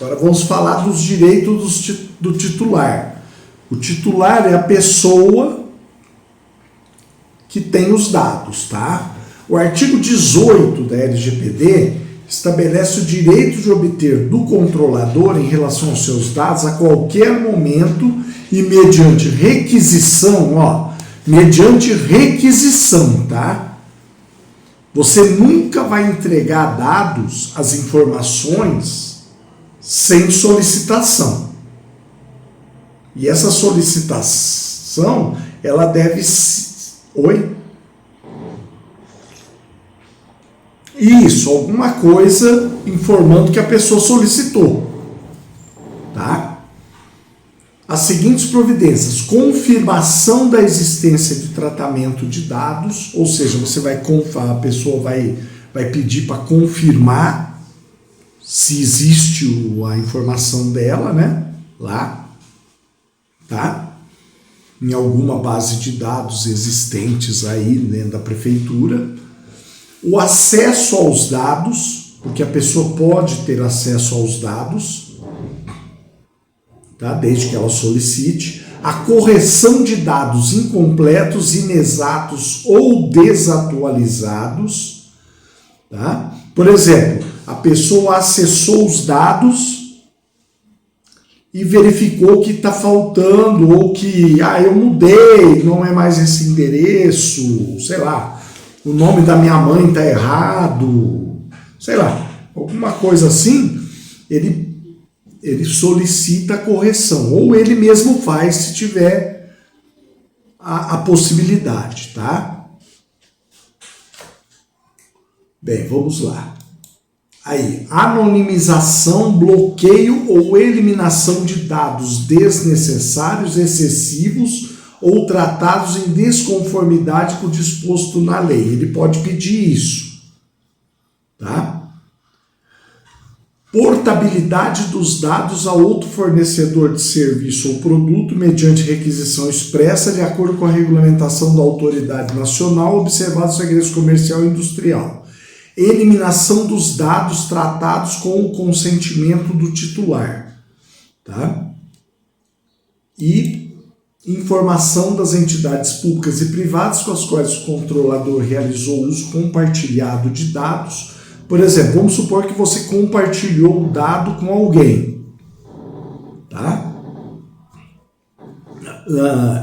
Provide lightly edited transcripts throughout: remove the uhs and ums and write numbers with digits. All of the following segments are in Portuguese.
Agora vamos falar dos direitos do titular. O titular é a pessoa que tem os dados, tá? O artigo 18 da LGPD estabelece o direito de obter do controlador em relação aos seus dados a qualquer momento e mediante requisição, mediante requisição, tá? Você nunca vai entregar dados, as informações, sem solicitação. E essa solicitação, ela deve... Oi? Isso, alguma coisa informando que a pessoa solicitou, tá? As seguintes providências: confirmação da existência de tratamento de dados, ou seja, a pessoa vai pedir para confirmar se existe a informação dela, né? Lá, tá? Em alguma base de dados existentes aí dentro da prefeitura. O acesso aos dados, porque a pessoa pode ter acesso aos dados, tá? Desde que ela solicite. A correção de dados incompletos, inexatos ou desatualizados, tá? Por exemplo, a pessoa acessou os dados e verificou que está faltando, ou que, eu mudei, não é mais esse endereço, sei lá, o nome da minha mãe está errado, sei lá, alguma coisa assim, ele solicita a correção, ou ele mesmo faz se tiver a possibilidade, tá? Bem, vamos lá. Aí, anonimização, bloqueio ou eliminação de dados desnecessários, excessivos ou tratados em desconformidade com o disposto na lei. Ele pode pedir isso, tá? Portabilidade dos dados a outro fornecedor de serviço ou produto mediante requisição expressa de acordo com a regulamentação da autoridade nacional, observado o segredo comercial e industrial. Eliminação dos dados tratados com o consentimento do titular, tá? E informação das entidades públicas e privadas com as quais o controlador realizou uso compartilhado de dados. Por exemplo, vamos supor que você compartilhou o dado com alguém, tá?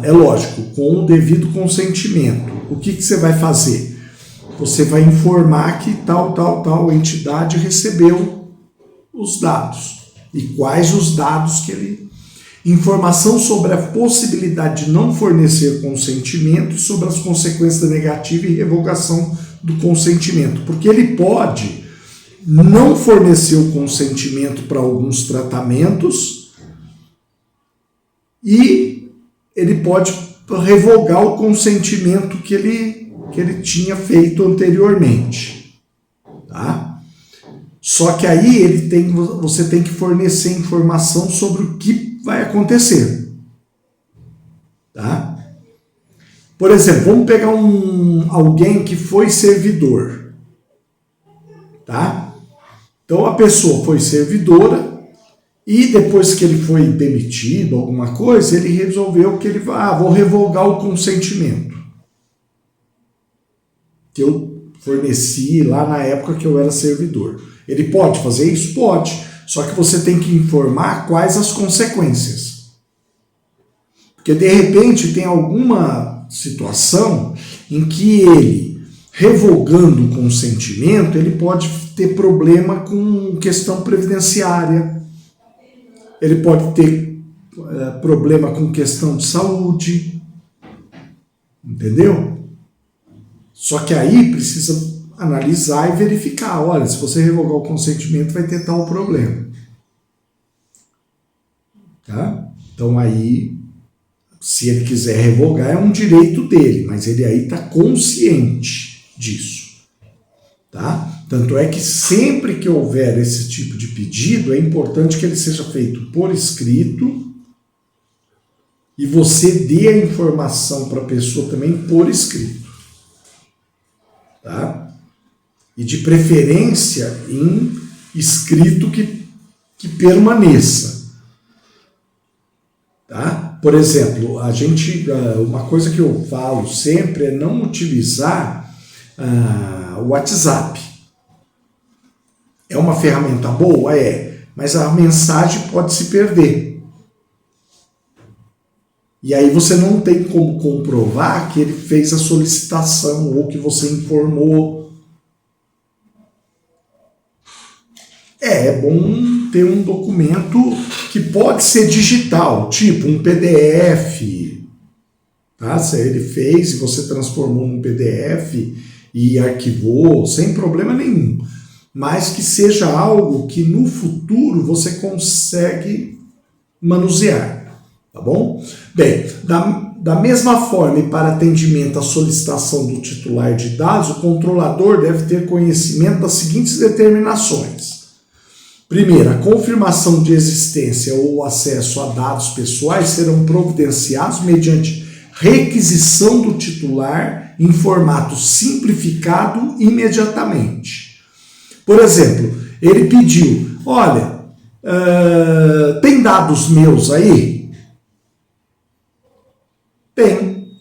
É lógico, com o devido consentimento. O que você vai fazer? Você vai informar que tal entidade recebeu os dados. E quais os dados que ele... Informação sobre a possibilidade de não fornecer consentimento e sobre as consequências negativas e revogação do consentimento. Porque ele pode não fornecer o consentimento para alguns tratamentos e ele pode revogar o consentimento que ele tinha feito anteriormente, tá? Só que aí você tem que fornecer informação sobre o que vai acontecer, tá? Por exemplo, vamos pegar alguém que foi servidor, tá? Então a pessoa foi servidora e depois que ele foi demitido, alguma coisa, ele resolveu que ele vou revogar o consentimento que eu forneci lá na época que eu era servidor. Ele pode fazer isso? Pode. Só que você tem que informar quais as consequências. Porque de repente tem alguma situação em que ele, revogando o consentimento, ele pode ter problema com questão previdenciária. Ele pode ter problema com questão de saúde. Entendeu? Só que aí precisa analisar e verificar. Olha, se você revogar o consentimento, vai ter tal problema. Tá? Então aí, se ele quiser revogar, é um direito dele, mas ele aí está consciente disso. Tá? Tanto é que sempre que houver esse tipo de pedido, é importante que ele seja feito por escrito e você dê a informação para a pessoa também por escrito. Tá? E de preferência em escrito que que permaneça. Tá? Por exemplo, uma coisa que eu falo sempre é não utilizar o WhatsApp. É uma ferramenta boa? É, mas a mensagem pode se perder. E aí você não tem como comprovar que ele fez a solicitação ou que você informou. É bom ter um documento que pode ser digital, tipo um PDF. Tá? Se ele fez e você transformou num PDF e arquivou, sem problema nenhum. Mas que seja algo que no futuro você consegue manusear. Tá bom? Bem, da mesma forma e para atendimento à solicitação do titular de dados, o controlador deve ter conhecimento das seguintes determinações. Primeiro, a confirmação de existência ou acesso a dados pessoais serão providenciados mediante requisição do titular em formato simplificado imediatamente. Por exemplo, ele pediu, olha, tem dados meus aí? Tem.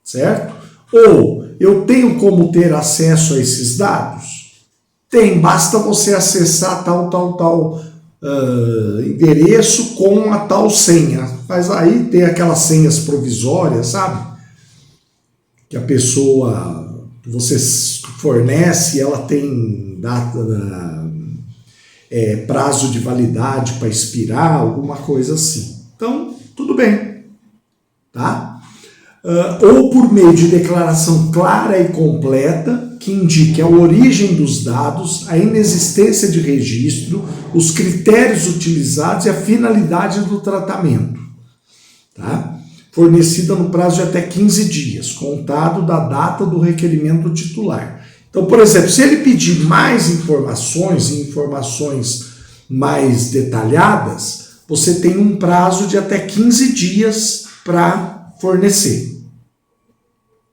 Certo? Ou eu tenho como ter acesso a esses dados? Tem, basta você acessar tal endereço com a tal senha. Mas aí tem aquelas senhas provisórias, sabe? Que a pessoa, você fornece, ela tem prazo de validade para expirar, alguma coisa assim. Então, tudo bem. Tá? Ou por meio de declaração clara e completa que indique a origem dos dados, a inexistência de registro, os critérios utilizados e a finalidade do tratamento. Tá? Fornecida no prazo de até 15 dias, contado da data do requerimento do titular. Então, por exemplo, se ele pedir mais informações e informações mais detalhadas, você tem um prazo de até 15 dias para fornecer.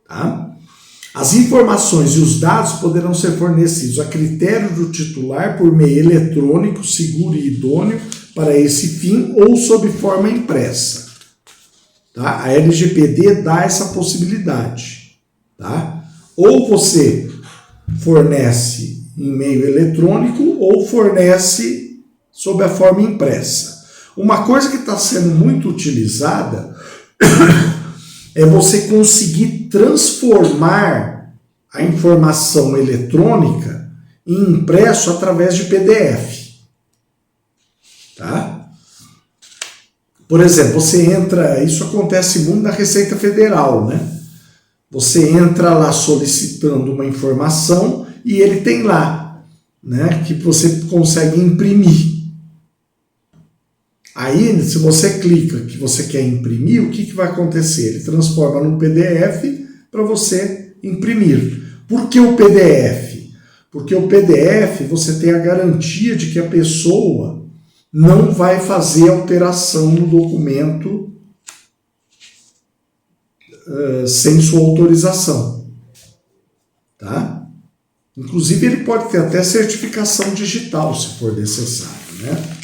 Tá? As informações e os dados poderão ser fornecidos a critério do titular por meio eletrônico, seguro e idôneo para esse fim ou sob forma impressa. Tá? A LGPD dá essa possibilidade. Tá? Ou você fornece em meio eletrônico ou fornece sob a forma impressa. Uma coisa que está sendo muito utilizada é você conseguir transformar a informação eletrônica em impresso através de PDF. Tá? Por exemplo, você entra, isso acontece muito na Receita Federal, né? Você entra lá solicitando uma informação e ele tem lá, né, que você consegue imprimir. Aí, se você clica que você quer imprimir, o que vai acontecer? Ele transforma no PDF para você imprimir. Por que o PDF? Porque o PDF você tem a garantia de que a pessoa não vai fazer alteração no documento sem sua autorização. Tá? Inclusive, ele pode ter até certificação digital, se for necessário, né?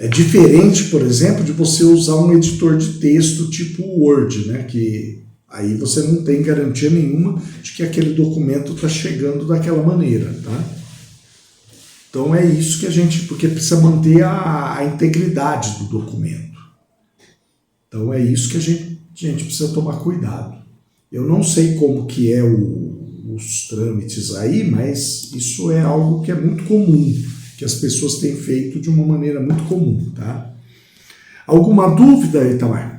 É diferente, por exemplo, de você usar um editor de texto tipo Word, né? Que aí você não tem garantia nenhuma de que aquele documento está chegando daquela maneira, tá? Então é isso que a gente... Porque precisa manter a integridade do documento. Então é isso que a gente precisa tomar cuidado. Eu não sei como que é os trâmites aí, mas isso é algo que é muito comum, que as pessoas têm feito de uma maneira muito comum, tá? Alguma dúvida, Itamar?